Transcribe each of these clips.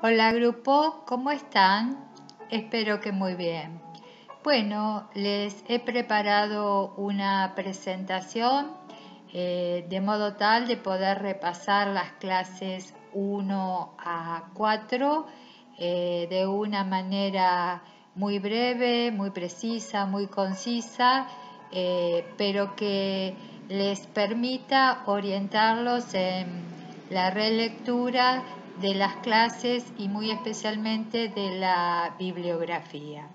Hola grupo, ¿cómo están? Espero que muy bien. Bueno, les he preparado una presentación de modo tal de poder repasar las clases 1 a 4 de una manera muy breve, muy precisa, muy concisa, pero que les permita orientarlos en la relectura de las clases y muy especialmente de la bibliografía.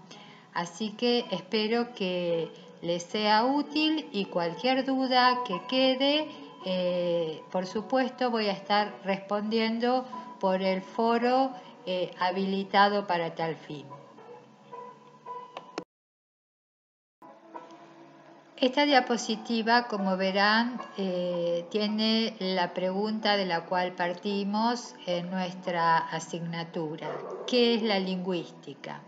Así que espero que les sea útil y cualquier duda que quede, por supuesto voy a estar respondiendo por el foro habilitado para tal fin. Esta diapositiva, como verán, tiene la pregunta de la cual partimos en nuestra asignatura. ¿Qué es la lingüística?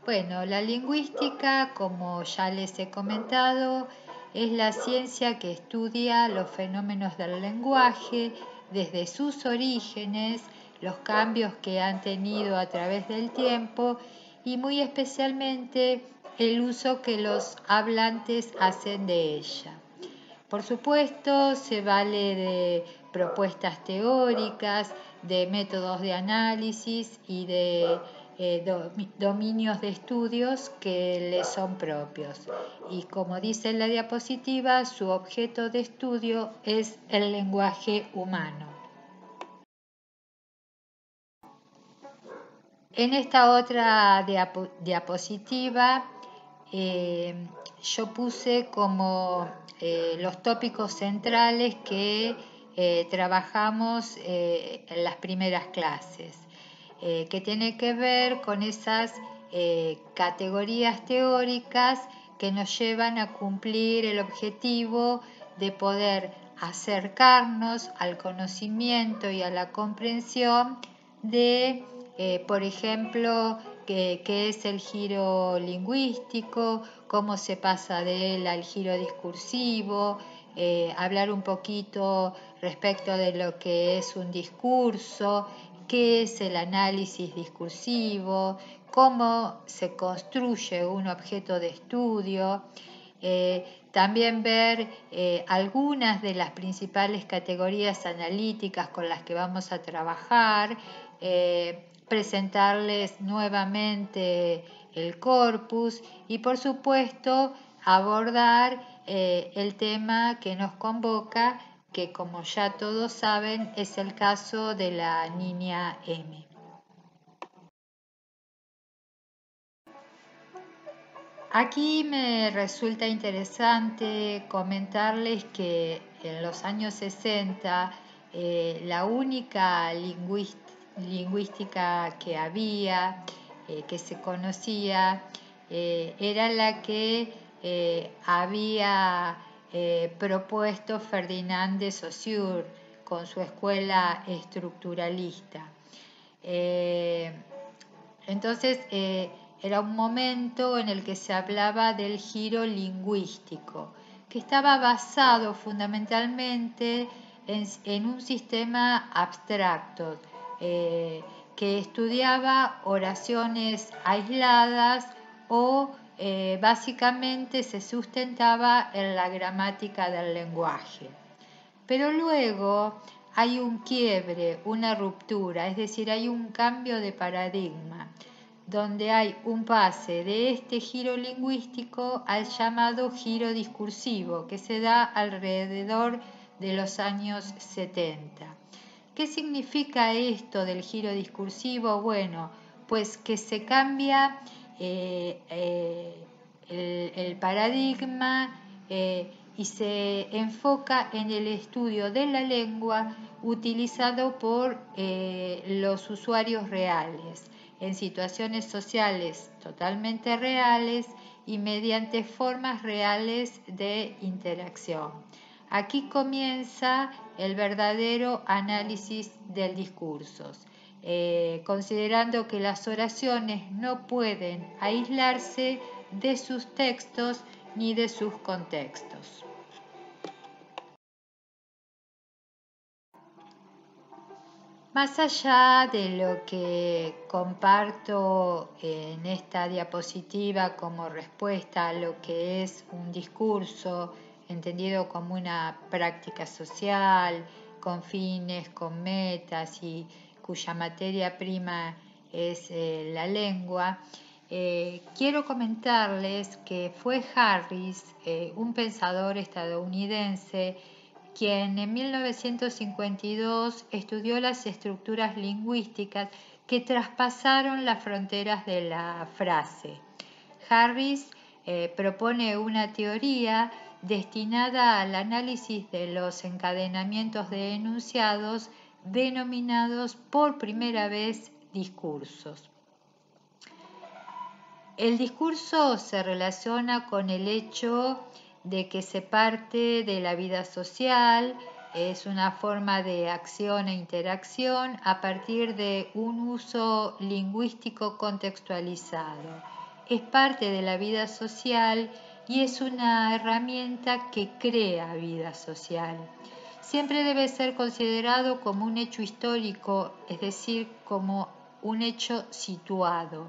Bueno, la lingüística, como ya les he comentado, es la ciencia que estudia los fenómenos del lenguaje desde sus orígenes, los cambios que han tenido a través del tiempo y muy especialmente el uso que los hablantes hacen de ella. Por supuesto, se vale de propuestas teóricas, de métodos de análisis y de dominios de estudios que le son propios. Y como dice en la diapositiva, su objeto de estudio es el lenguaje humano. En esta otra diapositiva yo puse como los tópicos centrales que trabajamos en las primeras clases, que tiene que ver con esas categorías teóricas que nos llevan a cumplir el objetivo de poder acercarnos al conocimiento y a la comprensión de, por ejemplo, qué es el giro lingüístico, cómo se pasa de él al giro discursivo, hablar un poquito respecto de lo que es un discurso, qué es el análisis discursivo, cómo se construye un objeto de estudio. También ver algunas de las principales categorías analíticas con las que vamos a trabajar, presentarles nuevamente el corpus y por supuesto abordar el tema que nos convoca, que como ya todos saben es el caso de la niña M. Aquí me resulta interesante comentarles que en los años 60 la única lingüística que había, que se conocía, era la que había propuesto Ferdinand de Saussure con su escuela estructuralista. Entonces, era un momento en el que se hablaba del giro lingüístico, que estaba basado fundamentalmente en un sistema abstracto, que estudiaba oraciones aisladas o básicamente se sustentaba en la gramática del lenguaje. Pero luego hay un quiebre, una ruptura, es decir, hay un cambio de paradigma, donde hay un pase de este giro lingüístico al llamado giro discursivo, que se da alrededor de los años 70. ¿Qué significa esto del giro discursivo? Bueno, pues que se cambia el paradigma y se enfoca en el estudio de la lengua utilizado por los usuarios reales, en situaciones sociales totalmente reales y mediante formas reales de interacción. Aquí comienza el verdadero análisis del discurso, considerando que las oraciones no pueden aislarse de sus textos ni de sus contextos. Más allá de lo que comparto en esta diapositiva como respuesta a lo que es un discurso, entendido como una práctica social, con fines, con metas y cuya materia prima es la lengua, quiero comentarles que fue Harris, un pensador estadounidense, quien en 1952 estudió las estructuras lingüísticas que traspasaron las fronteras de la frase. Harris propone una teoría destinada al análisis de los encadenamientos de enunciados denominados por primera vez discursos. El discurso se relaciona con el hecho de que se parte de la vida social, es una forma de acción e interacción a partir de un uso lingüístico contextualizado. Es parte de la vida social y es una herramienta que crea vida social. Siempre debe ser considerado como un hecho histórico, es decir, como un hecho situado.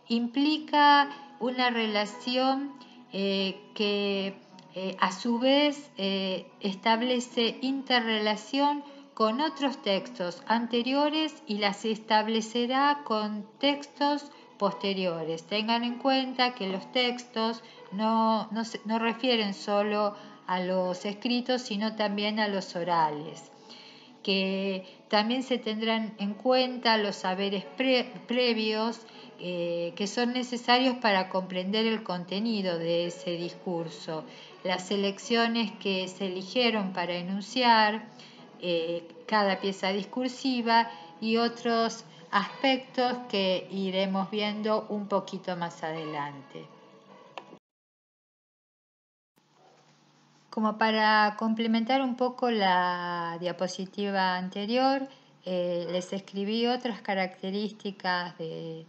Implica una relación que a su vez establece interrelación con otros textos anteriores y las establecerá con textos posteriores. Tengan en cuenta que los textos no refieren solo a los escritos, sino también a los orales, que también se tendrán en cuenta los saberes previos que son necesarios para comprender el contenido de ese discurso, las elecciones que se eligieron para enunciar cada pieza discursiva y otros aspectos que iremos viendo un poquito más adelante. Como para complementar un poco la diapositiva anterior, les escribí otras características de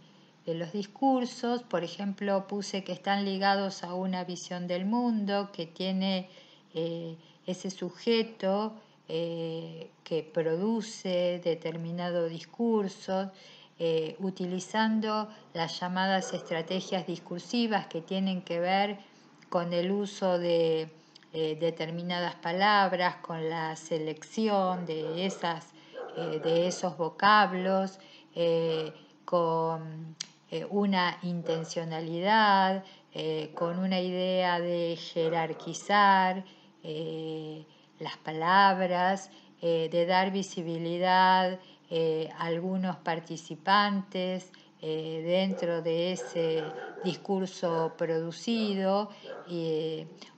los discursos. Por ejemplo, puse que están ligados a una visión del mundo, que tiene ese sujeto que produce determinado discurso, utilizando las llamadas estrategias discursivas que tienen que ver con el uso de determinadas palabras, con la selección de esos vocablos, con una intencionalidad, con una idea de jerarquizar las palabras, de dar visibilidad a algunos participantes dentro de ese discurso producido,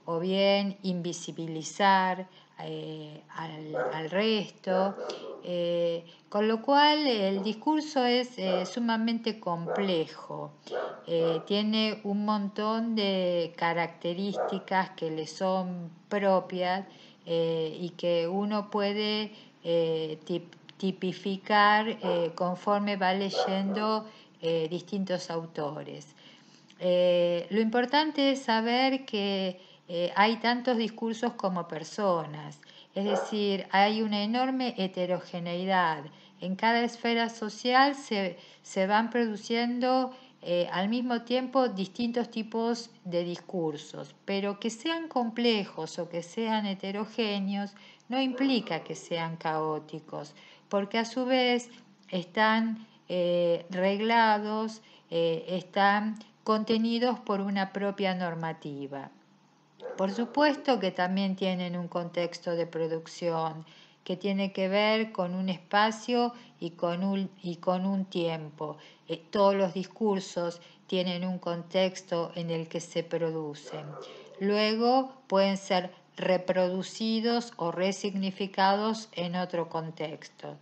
o bien invisibilizar al resto, con lo cual el discurso es sumamente complejo, tiene un montón de características que le son propias y que uno puede tipificar conforme va leyendo distintos autores. Lo importante es saber que hay tantos discursos como personas, es decir, hay una enorme heterogeneidad. En cada esfera social se van produciendo al mismo tiempo distintos tipos de discursos, pero que sean complejos o que sean heterogéneos no implica que sean caóticos, porque a su vez están reglados, están contenidos por una propia normativa. Por supuesto que también tienen un contexto de producción que tiene que ver con un espacio y con un tiempo. Todos los discursos tienen un contexto en el que se producen. Luego pueden ser reproducidos o resignificados en otro contexto.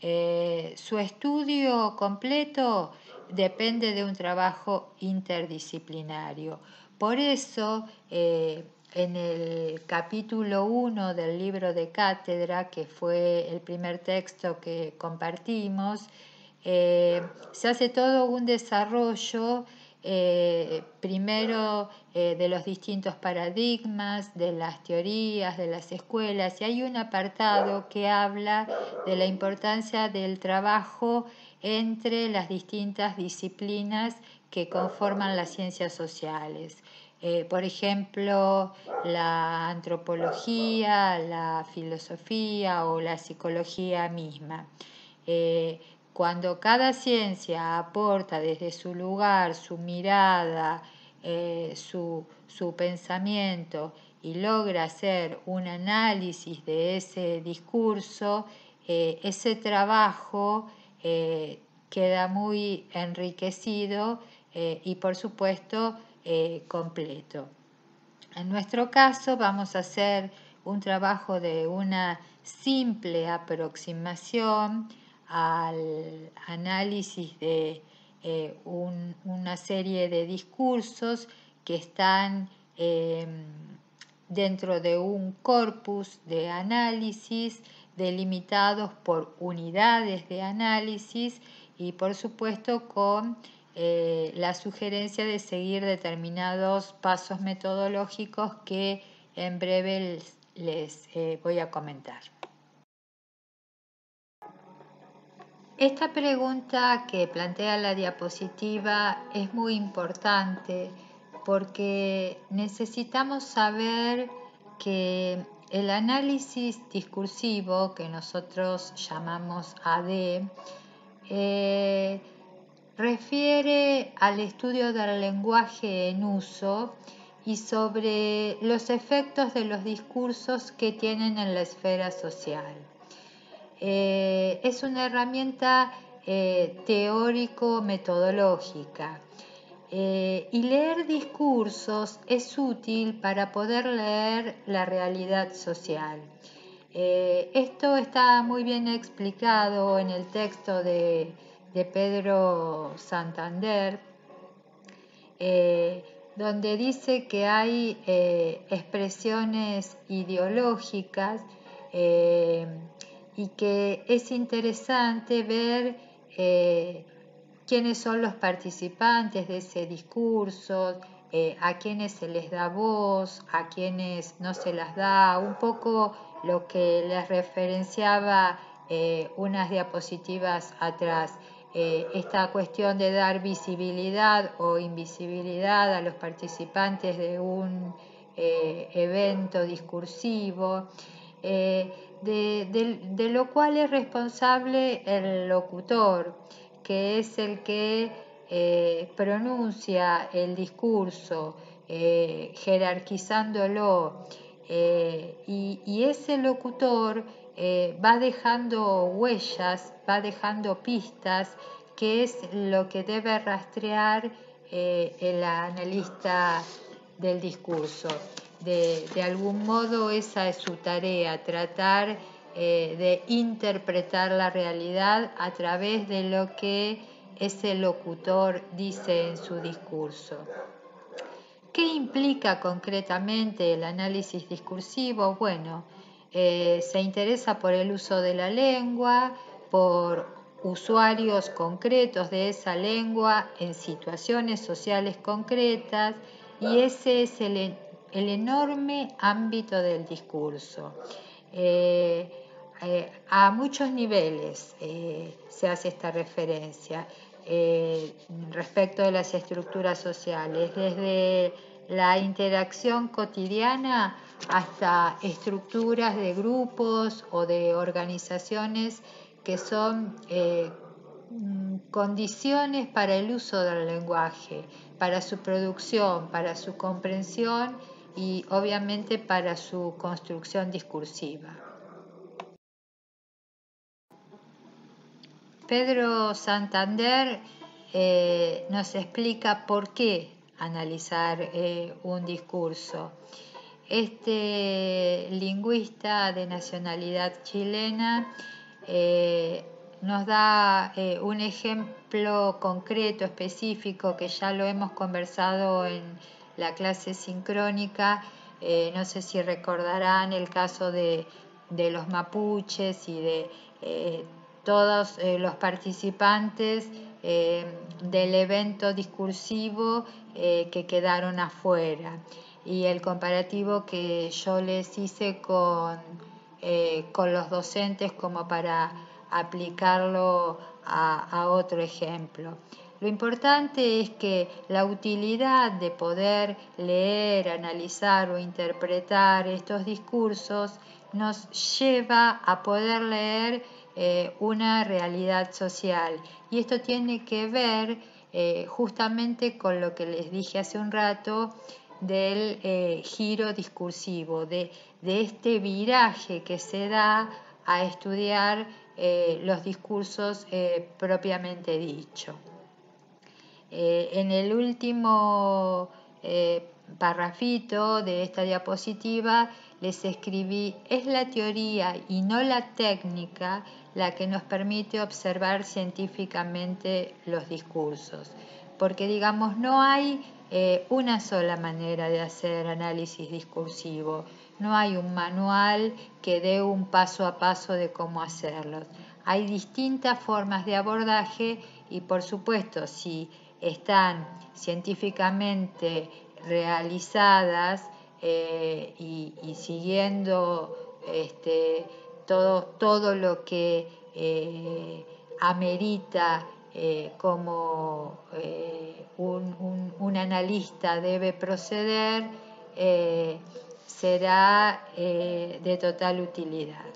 Su estudio completo depende de un trabajo interdisciplinario. Por eso, en el capítulo 1 del libro de cátedra, que fue el primer texto que compartimos, se hace todo un desarrollo primero de los distintos paradigmas, de las teorías, de las escuelas, y hay un apartado que habla de la importancia del trabajo entre las distintas disciplinas que conforman las ciencias sociales. Por ejemplo, la antropología, la filosofía o la psicología misma. Cuando cada ciencia aporta desde su lugar, su mirada, su pensamiento y logra hacer un análisis de ese discurso, ese trabajo queda muy enriquecido y por supuesto completo. En nuestro caso vamos a hacer un trabajo de una simple aproximación al análisis de una serie de discursos que están dentro de un corpus de análisis delimitados por unidades de análisis y por supuesto con la sugerencia de seguir determinados pasos metodológicos que en breve les voy a comentar. Esta pregunta que plantea la diapositiva es muy importante porque necesitamos saber que el análisis discursivo, que nosotros llamamos AD, refiere al estudio del lenguaje en uso y sobre los efectos de los discursos que tienen en la esfera social. Es una herramienta teórico-metodológica y leer discursos es útil para poder leer la realidad social. Esto está muy bien explicado en el texto de Pedro Santander, donde dice que hay expresiones ideológicas y que es interesante ver quiénes son los participantes de ese discurso, a quienes se les da voz, a quienes no se las da, un poco lo que les referenciaba unas diapositivas atrás. Esta cuestión de dar visibilidad o invisibilidad a los participantes de un evento discursivo, de lo cual es responsable el locutor, que es el que pronuncia el discurso, jerarquizándolo, y ese locutor va dejando huellas, va dejando pistas, que es lo que debe rastrear el analista del discurso. De algún modo esa es su tarea, tratar de interpretar la realidad a través de lo que ese locutor dice en su discurso. ¿Qué implica concretamente el análisis discursivo? Bueno, se interesa por el uso de la lengua, por usuarios concretos de esa lengua en situaciones sociales concretas, y ese es el enorme ámbito del discurso. A muchos niveles se hace esta referencia respecto de las estructuras sociales, desde la interacción cotidiana hasta estructuras de grupos o de organizaciones que son condiciones para el uso del lenguaje, para su producción, para su comprensión y obviamente para su construcción discursiva. Pedro Santander nos explica por qué analizar un discurso. Este lingüista de nacionalidad chilena nos da un ejemplo concreto, específico, que ya lo hemos conversado en la clase sincrónica. No sé si recordarán el caso de los mapuches y de todos los participantes del evento discursivo que quedaron afuera. Y el comparativo que yo les hice con los docentes como para aplicarlo a otro ejemplo. Lo importante es que la utilidad de poder leer, analizar o interpretar estos discursos nos lleva a poder leer una realidad social. Y esto tiene que ver justamente con lo que les dije hace un rato del giro discursivo, de este viraje que se da a estudiar los discursos propiamente dicho. En el último parrafito de esta diapositiva les escribí: es la teoría y no la técnica la que nos permite observar científicamente los discursos, porque digamos no hay una sola manera de hacer análisis discursivo, no hay un manual que dé un paso a paso de cómo hacerlo. Hay distintas formas de abordaje y por supuesto si están científicamente realizadas y siguiendo todo lo que amerita como un analista debe proceder, será de total utilidad.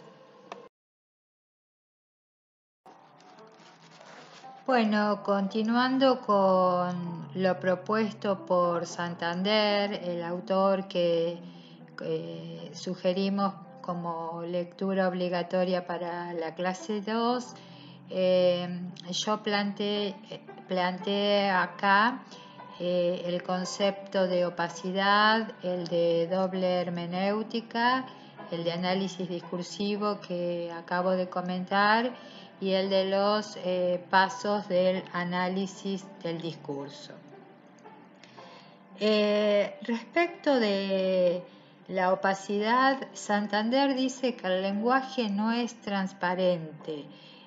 Bueno, continuando con lo propuesto por Santander, el autor que sugerimos como lectura obligatoria para la clase 2, yo planteé acá el concepto de opacidad, el de doble hermenéutica, el de análisis discursivo que acabo de comentar y el de los pasos del análisis del discurso. Respecto de la opacidad, Santander dice que el lenguaje no es transparente,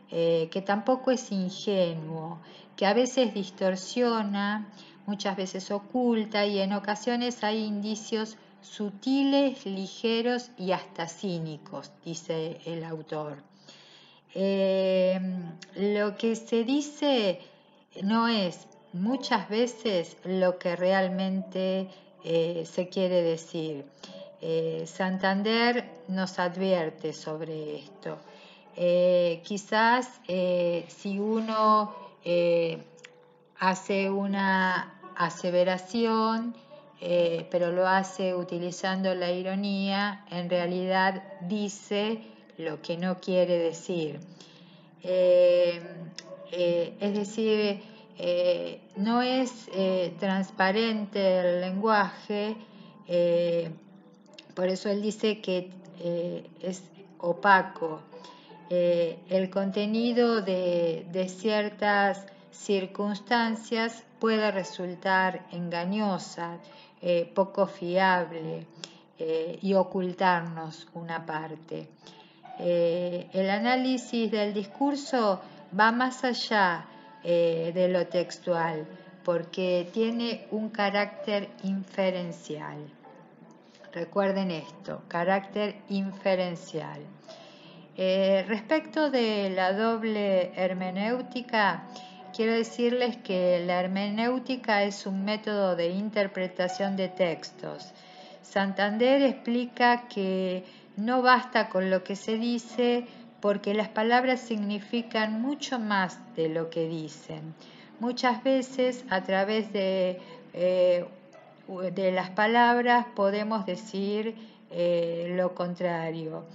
que tampoco es ingenuo, que a veces distorsiona, muchas veces oculta y en ocasiones hay indicios sutiles, ligeros y hasta cínicos, dice el autor. Lo que se dice no es muchas veces lo que realmente se quiere decir. Santander nos advierte sobre esto. Quizás si uno hace una aseveración, pero lo hace utilizando la ironía, en realidad dice lo que no quiere decir. Es decir, no es transparente el lenguaje, por eso él dice que es opaco. El contenido de ciertas circunstancias puede resultar engañosa, poco fiable y ocultarnos una parte. El análisis del discurso va más allá de lo textual porque tiene un carácter inferencial. Recuerden esto, carácter inferencial. Respecto de la doble hermenéutica, quiero decirles que la hermenéutica es un método de interpretación de textos. Santander explica que no basta con lo que se dice porque las palabras significan mucho más de lo que dicen. Muchas veces a través de las palabras podemos decir lo contrario.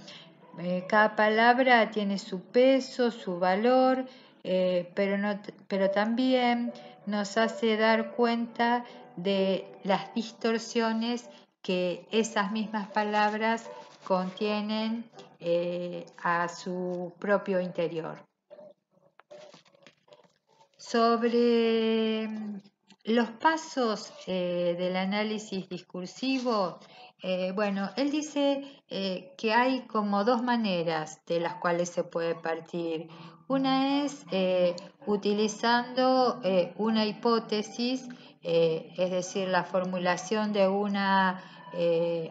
Cada palabra tiene su peso, su valor, pero también nos hace dar cuenta de las distorsiones que esas mismas palabras contienen a su propio interior. Sobre los pasos del análisis discursivo, Bueno, él dice que hay como dos maneras de las cuales se puede partir. Una es utilizando una hipótesis, es decir, la formulación de una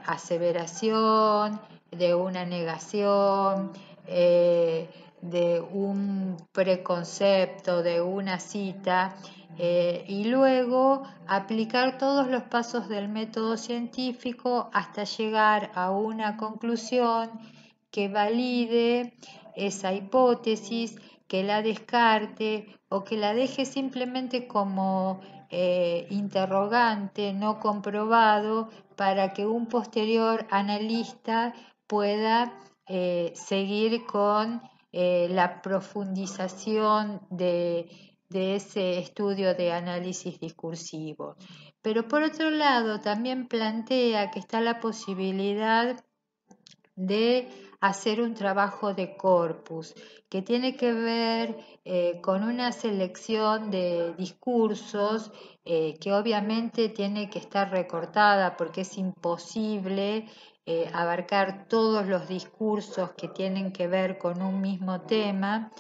aseveración, de una negación, de un preconcepto, de una cita, y luego aplicar todos los pasos del método científico hasta llegar a una conclusión que valide esa hipótesis, que la descarte o que la deje simplemente como interrogante no comprobado para que un posterior analista pueda seguir con la profundización de ese estudio de análisis discursivo. Pero por otro lado, también plantea que está la posibilidad de hacer un trabajo de corpus, que tiene que ver con una selección de discursos que obviamente tiene que estar recortada porque es imposible abarcar todos los discursos que tienen que ver con un mismo tema,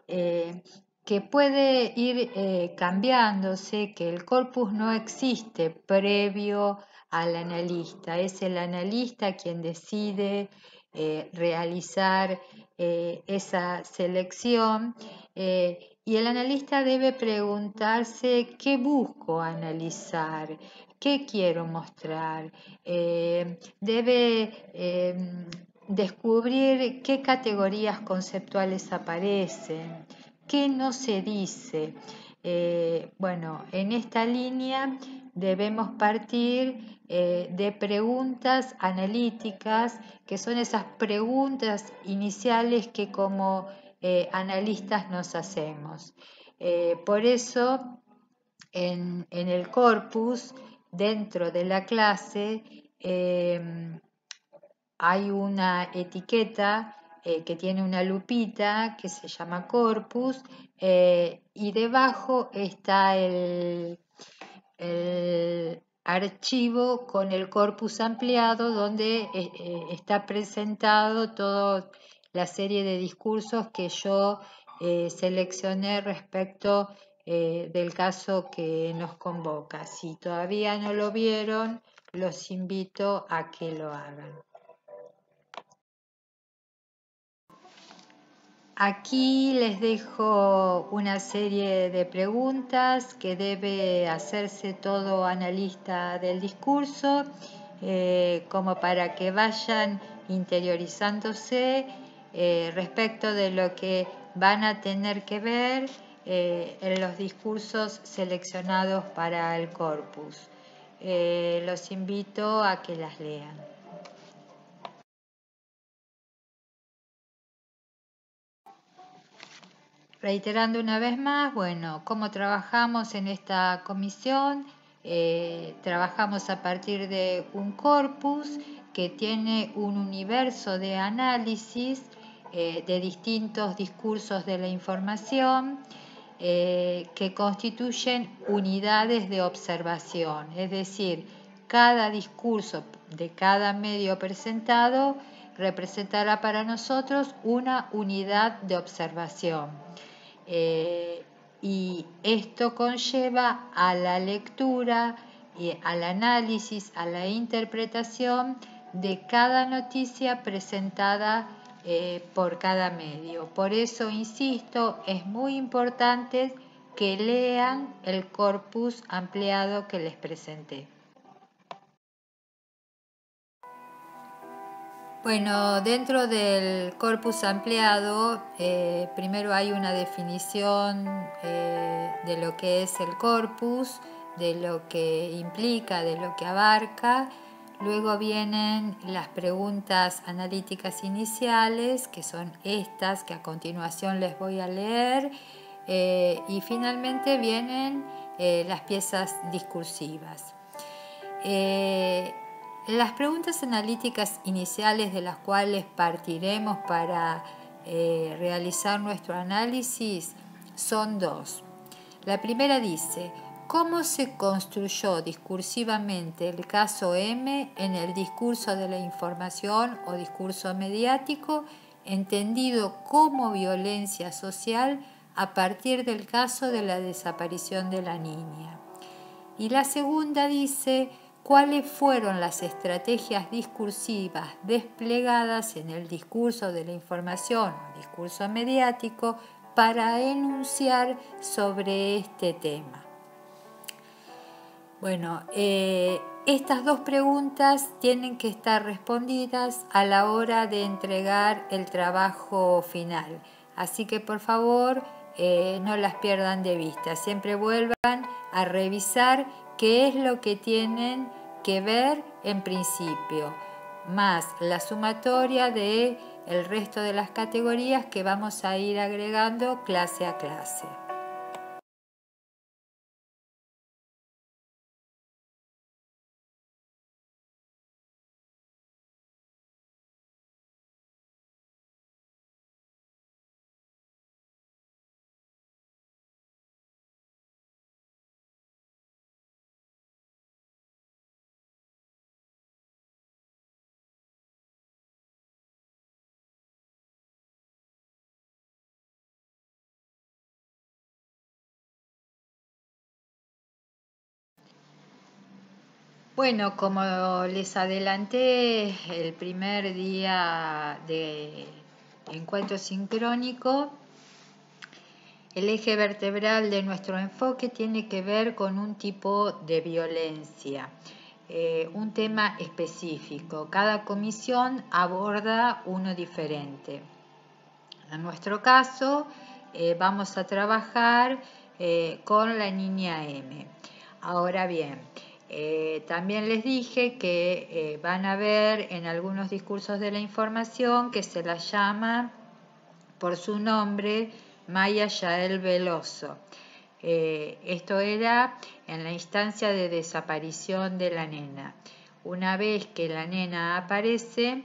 que puede ir cambiándose, que el corpus no existe previo al analista, es el analista quien decide realizar esa selección, y el analista debe preguntarse qué busco analizar, qué quiero mostrar, debe descubrir qué categorías conceptuales aparecen, qué no se dice. Bueno, en esta línea debemos partir de preguntas analíticas, que son esas preguntas iniciales que como analistas nos hacemos. Por eso, en el corpus, dentro de la clase, hay una etiqueta que tiene una lupita que se llama corpus, y debajo está el archivo con el corpus ampliado donde está presentado toda la serie de discursos que yo seleccioné respecto del caso que nos convoca. Si todavía no lo vieron, los invito a que lo hagan. Aquí les dejo una serie de preguntas que debe hacerse todo analista del discurso, como para que vayan interiorizándose respecto de lo que van a tener que ver en los discursos seleccionados para el corpus. Los invito a que las lean. Reiterando una vez más, bueno, cómo trabajamos en esta comisión. Trabajamos a partir de un corpus que tiene un universo de análisis de distintos discursos de la información que constituyen unidades de observación, es decir, cada discurso de cada medio presentado representará para nosotros una unidad de observación. Y esto conlleva a la lectura y al análisis, a la interpretación de cada noticia presentada por cada medio. Por eso, insisto, es muy importante que lean el corpus ampliado que les presenté. Bueno, dentro del corpus ampliado, primero hay una definición de lo que es el corpus, de lo que implica, de lo que abarca. Luego vienen las preguntas analíticas iniciales, que son estas que a continuación les voy a leer. Y finalmente vienen las piezas discursivas. Las preguntas analíticas iniciales de las cuales partiremos para realizar nuestro análisis son dos. La primera dice: ¿Cómo se construyó discursivamente el caso M en el discurso de la información o discurso mediático, entendido como violencia social a partir del caso de la desaparición de la niña? Y la segunda dice, ¿cuáles fueron las estrategias discursivas desplegadas en el discurso de la información o discurso mediático para enunciar sobre este tema? Bueno, estas dos preguntas tienen que estar respondidas a la hora de entregar el trabajo final. Así que por favor no las pierdan de vista. Siempre vuelvan a revisar qué es lo que tienen que ver en principio, más la sumatoria de el resto de las categorías que vamos a ir agregando clase a clase. Bueno, como les adelanté el primer día de encuentro sincrónico, el eje vertebral de nuestro enfoque tiene que ver con un tipo de violencia, un tema específico. Cada comisión aborda uno diferente. En nuestro caso, vamos a trabajar con la niña M. Ahora bien, también les dije que van a ver en algunos discursos de la información que se la llama por su nombre Maya Yael Veloso. Esto era en la instancia de desaparición de la nena. Una vez que la nena aparece,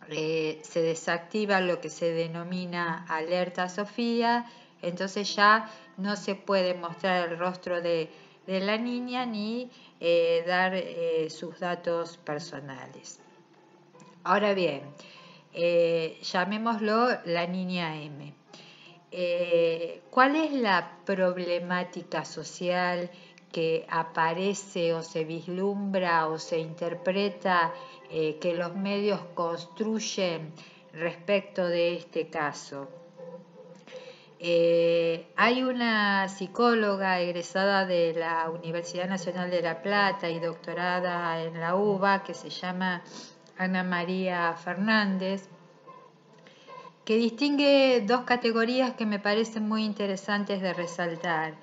se desactiva lo que se denomina alerta Sofía, entonces ya no se puede mostrar el rostro de la niña ni dar sus datos personales. Ahora bien, llamémoslo la niña M. ¿Cuál es la problemática social que aparece o se vislumbra o se interpreta que los medios construyen respecto de este caso? Hay una psicóloga egresada de la Universidad Nacional de La Plata y doctorada en la UBA que se llama Ana María Fernández, que distingue dos categorías que me parecen muy interesantes de resaltar.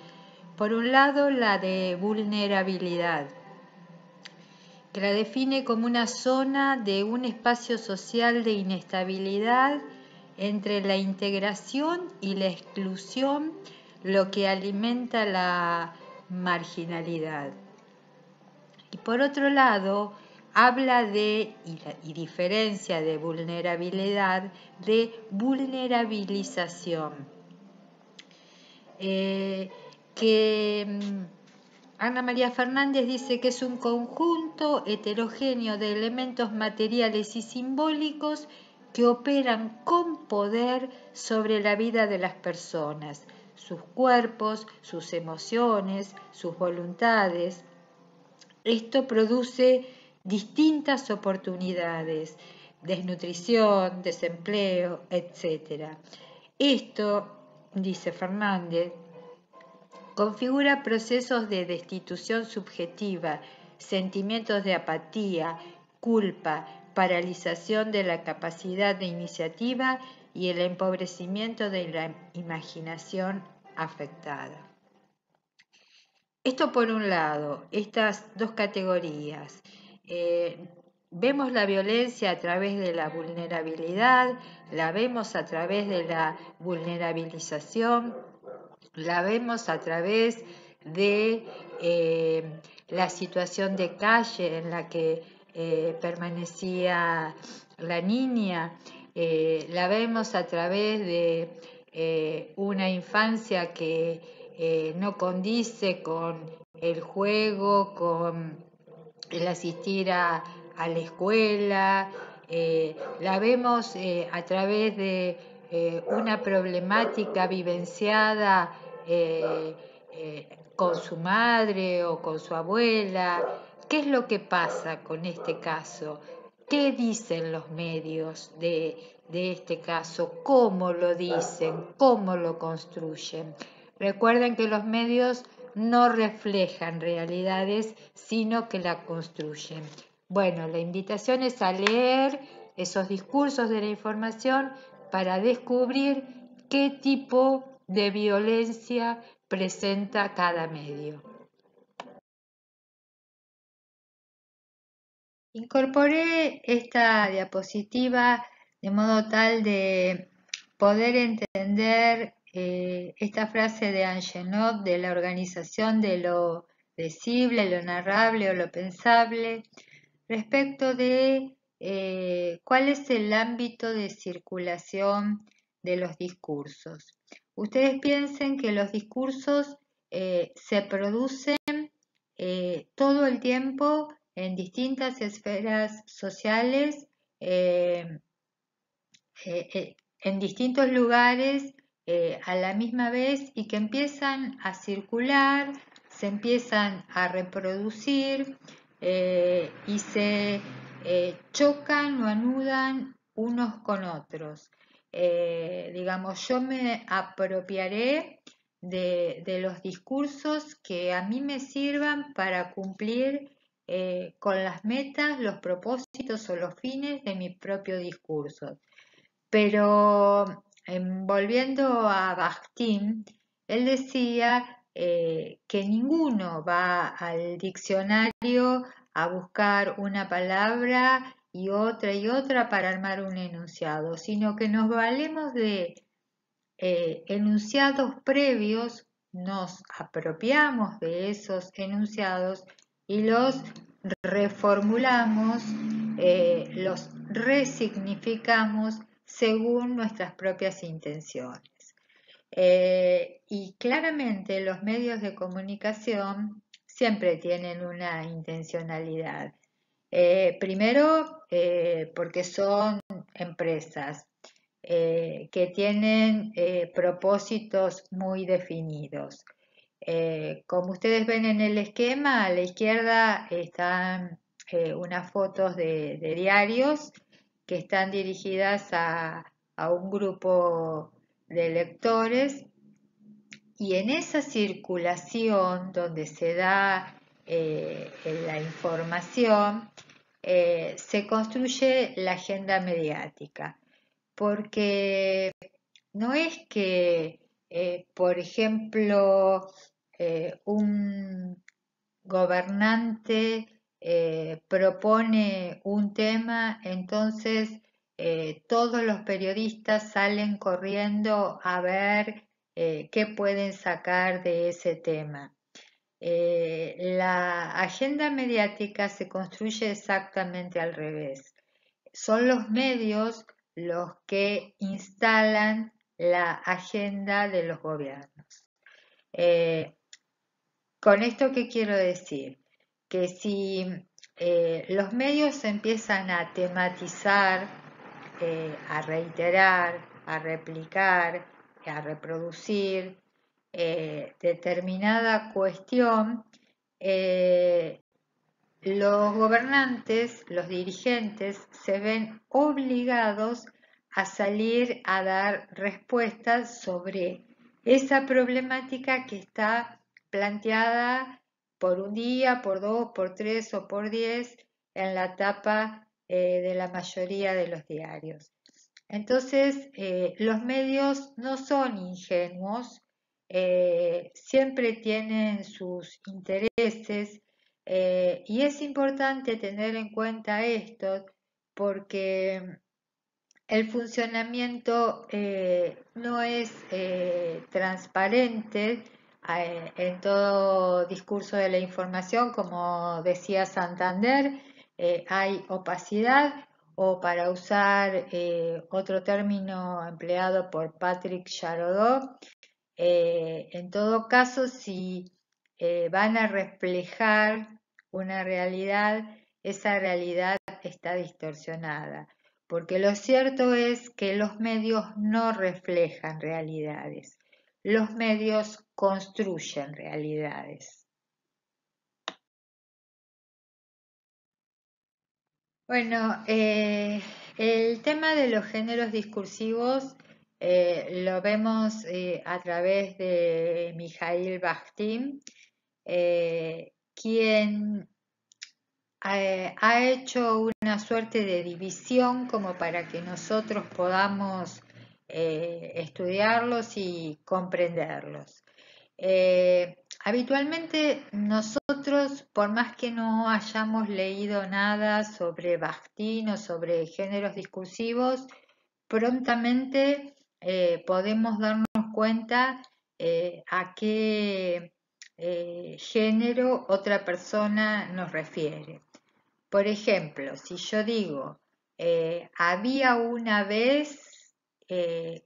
Por un lado, la de vulnerabilidad, que la define como una zona de un espacio social de inestabilidad entre la integración y la exclusión, lo que alimenta la marginalidad. Y por otro lado, habla de, y diferencia de vulnerabilidad, de vulnerabilización. Ana María Fernández dice que es un conjunto heterogéneo de elementos materiales y simbólicos que operan con poder sobre la vida de las personas, sus cuerpos, sus emociones, sus voluntades. Esto produce distintas oportunidades, desnutrición, desempleo, etc. Esto, dice Fernández, configura procesos de destitución subjetiva, sentimientos de apatía, culpa, paralización de la capacidad de iniciativa y el empobrecimiento de la imaginación afectada. Esto por un lado, estas dos categorías. Vemos la violencia a través de la vulnerabilidad, la vemos a través de la vulnerabilización, la vemos a través de la situación de calle en la que permanecía la niña, la vemos a través de una infancia que no condice con el juego, con el asistir a la escuela. La vemos a través de una problemática vivenciada con su madre o con su abuela. ¿Qué es lo que pasa con este caso? ¿Qué dicen los medios de este caso? ¿Cómo lo dicen? ¿Cómo lo construyen? Recuerden que los medios no reflejan realidades, sino que la construyen. Bueno, la invitación es a leer esos discursos de la información para descubrir qué tipo de violencia presenta cada medio. Incorporé esta diapositiva de modo tal de poder entender esta frase de Angenot de la organización de lo decible, lo narrable o lo pensable respecto de cuál es el ámbito de circulación de los discursos. Ustedes piensen que los discursos se producen todo el tiempo en distintas esferas sociales, en distintos lugares a la misma vez y que empiezan a circular, se empiezan a reproducir y se chocan o anudan unos con otros. Digamos, yo me apropiaré de los discursos que a mí me sirvan para cumplir con las metas, los propósitos o los fines de mi propio discurso. Pero volviendo a Bakhtin, él decía que ninguno va al diccionario a buscar una palabra y otra para armar un enunciado, sino que nos valemos de enunciados previos, nos apropiamos de esos enunciados y los reformulamos, los resignificamos según nuestras propias intenciones. Y claramente los medios de comunicación siempre tienen una intencionalidad. Primero, porque son empresas que tienen propósitos muy definidos. Como ustedes ven en el esquema, a la izquierda están unas fotos de diarios que están dirigidas a un grupo de lectores y en esa circulación donde se da la información se construye la agenda mediática porque no es que, por ejemplo, un gobernante propone un tema, entonces todos los periodistas salen corriendo a ver qué pueden sacar de ese tema. La agenda mediática se construye exactamente al revés. Son los medios los que instalan la agenda de los gobiernos. ¿Con esto qué quiero decir? Que si los medios empiezan a tematizar, a reiterar, a replicar, a reproducir determinada cuestión, los gobernantes, los dirigentes, se ven obligados a salir a dar respuestas sobre esa problemática que está planteada por un día, por dos, por tres o por 10 en la tapa de la mayoría de los diarios. Entonces, los medios no son ingenuos, siempre tienen sus intereses y es importante tener en cuenta esto porque el funcionamiento no es transparente en todo discurso de la información, como decía Santander, hay opacidad o para usar otro término empleado por Patrick Charodot, En todo caso, si van a reflejar una realidad, esa realidad está distorsionada, porque lo cierto es que los medios no reflejan realidades, los medios construyen realidades. Bueno, el tema de los géneros discursivos lo vemos a través de Mikhail Bakhtin, quien ha hecho una suerte de división como para que nosotros podamos estudiarlos y comprenderlos. Habitualmente nosotros, por más que no hayamos leído nada sobre Bakhtin o sobre géneros discursivos, prontamente podemos darnos cuenta a qué género otra persona nos refiere. Por ejemplo, si yo digo, había una vez,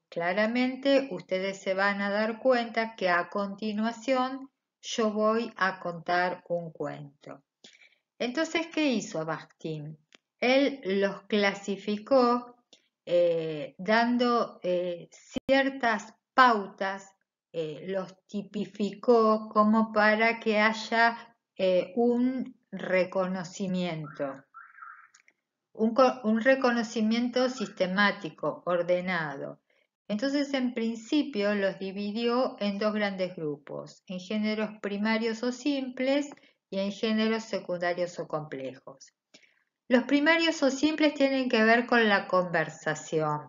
claramente ustedes se van a dar cuenta que a continuación yo voy a contar un cuento. Entonces, ¿qué hizo Bakhtin? Él los clasificó dando ciertas pautas, los tipificó como para que haya un reconocimiento, un reconocimiento sistemático, ordenado. Entonces, en principio, los dividió en dos grandes grupos, en géneros primarios o simples y en géneros secundarios o complejos. Los primarios o simples tienen que ver con la conversación,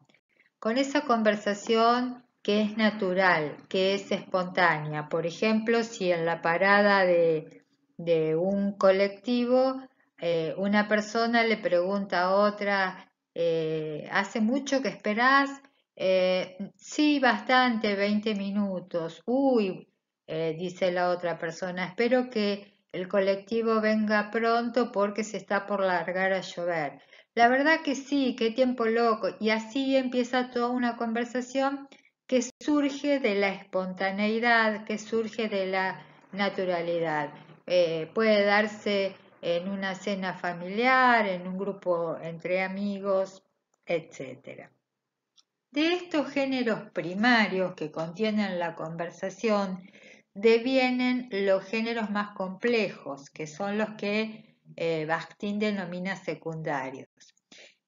con esa conversación que es natural, que es espontánea. Por ejemplo, si en la parada de un colectivo una persona le pregunta a otra, ¿hace mucho que esperás? Sí, bastante, 20 minutos. Uy, dice la otra persona, espero que el colectivo venga pronto porque se está por largar a llover. La verdad que sí, qué tiempo loco. Y así empieza toda una conversación que surge de la espontaneidad, que surge de la naturalidad. Puede darse en una cena familiar, en un grupo entre amigos, etc. De estos géneros primarios que contienen la conversación, devienen los géneros más complejos, que son los que Bakhtin denomina secundarios.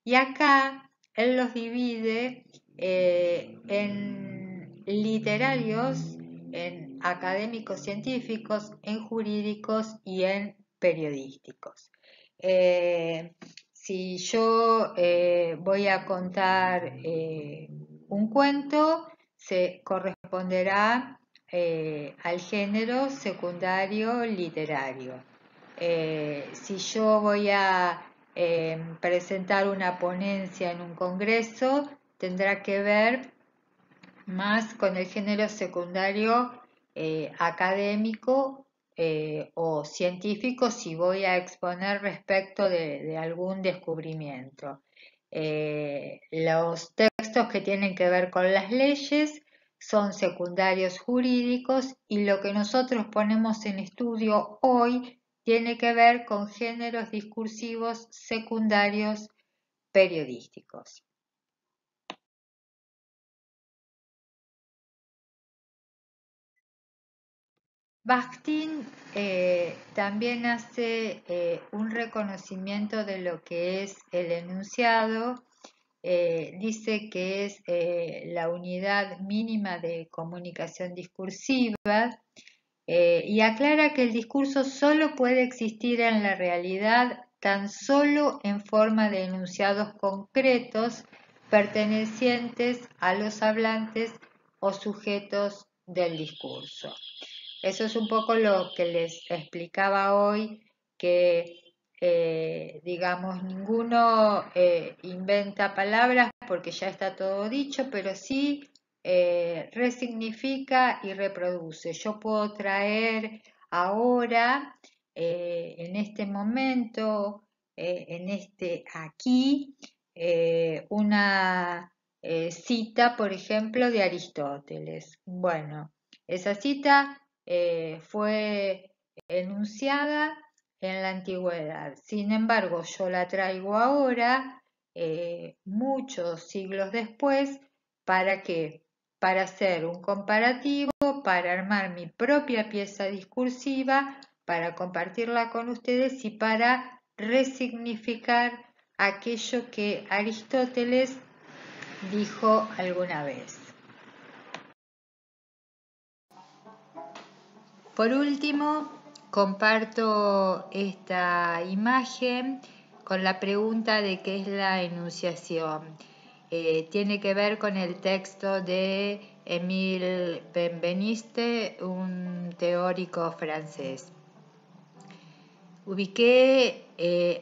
Y acá él los divide en literarios, en académicos científicos, en jurídicos y en periodísticos. Si yo voy a contar un cuento, se corresponderá al género secundario literario. Si yo voy a presentar una ponencia en un congreso, tendrá que ver más con el género secundario académico o científico si voy a exponer respecto de algún descubrimiento. Los textos que tienen que ver con las leyes son secundarios jurídicos y lo que nosotros ponemos en estudio hoy tiene que ver con géneros discursivos secundarios periodísticos. Bakhtin también hace un reconocimiento de lo que es el enunciado, dice que es la unidad mínima de comunicación discursiva y aclara que el discurso solo puede existir en la realidad tan solo en forma de enunciados concretos pertenecientes a los hablantes o sujetos del discurso. Eso es un poco lo que les explicaba hoy, que digamos, ninguno inventa palabras porque ya está todo dicho, pero sí resignifica y reproduce. Yo puedo traer ahora, en este momento, en este aquí, una cita, por ejemplo, de Aristóteles. Bueno. Esa cita fue enunciada en la antigüedad. Sin embargo, yo la traigo ahora, muchos siglos después, ¿para qué? Para hacer un comparativo, para armar mi propia pieza discursiva, para compartirla con ustedes y para resignificar aquello que Aristóteles dijo alguna vez. Por último, comparto esta imagen con la pregunta de qué es la enunciación. Tiene que ver con el texto de Émile Benveniste, un teórico francés. Ubiqué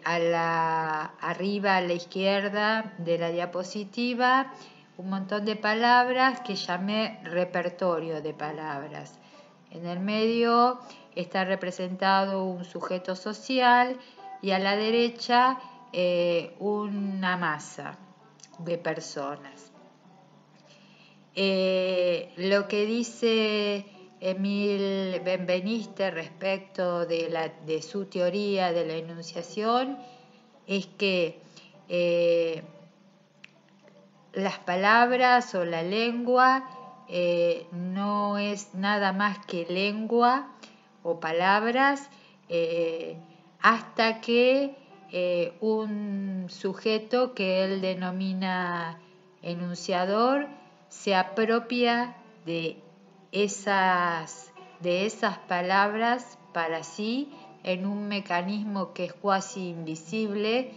arriba a la izquierda de la diapositiva un montón de palabras que llamé repertorio de palabras. En el medio está representado un sujeto social y a la derecha una masa de personas. Lo que dice Émile Benveniste respecto de su teoría de la enunciación es que las palabras o la lengua no es nada más que lengua o palabras hasta que un sujeto que él denomina enunciador se apropia de esas palabras para sí en un mecanismo que es cuasi invisible,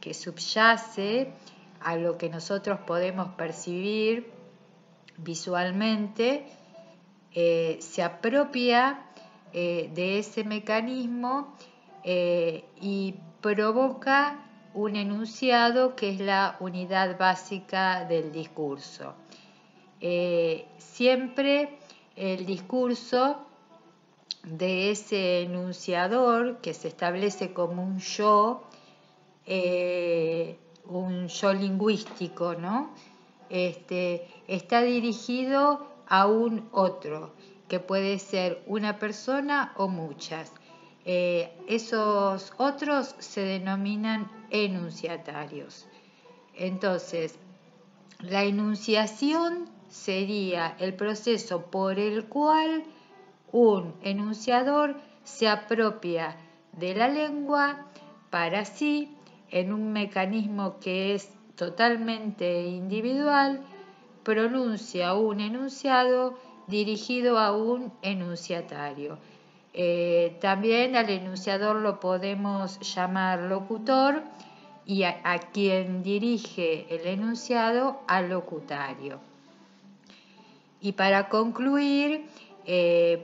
que subyace a lo que nosotros podemos percibir visualmente, se apropia de ese mecanismo y provoca un enunciado que es la unidad básica del discurso. Siempre el discurso de ese enunciador que se establece como un yo lingüístico, ¿no? Está dirigido a un otro, que puede ser una persona o muchas. Esos otros se denominan enunciatarios. Entonces, la enunciación sería el proceso por el cual un enunciador se apropia de la lengua para sí en un mecanismo que es totalmente individual, pronuncia un enunciado dirigido a un enunciatario. También al enunciador lo podemos llamar locutor y a quien dirige el enunciado al locutario. Y para concluir,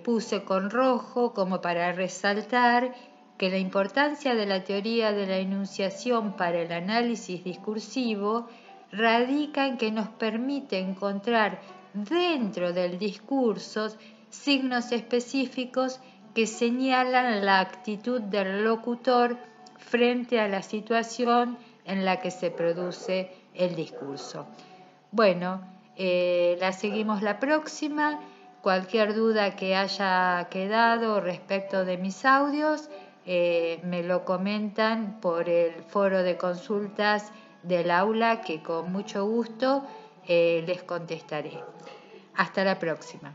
puse con rojo como para resaltar que la importancia de la teoría de la enunciación para el análisis discursivo radica en que nos permite encontrar dentro del discurso signos específicos que señalan la actitud del locutor frente a la situación en la que se produce el discurso. Bueno, la seguimos la próxima. Cualquier duda que haya quedado respecto de mis audios, me lo comentan por el foro de consultas del aula que con mucho gusto les contestaré. Hasta la próxima.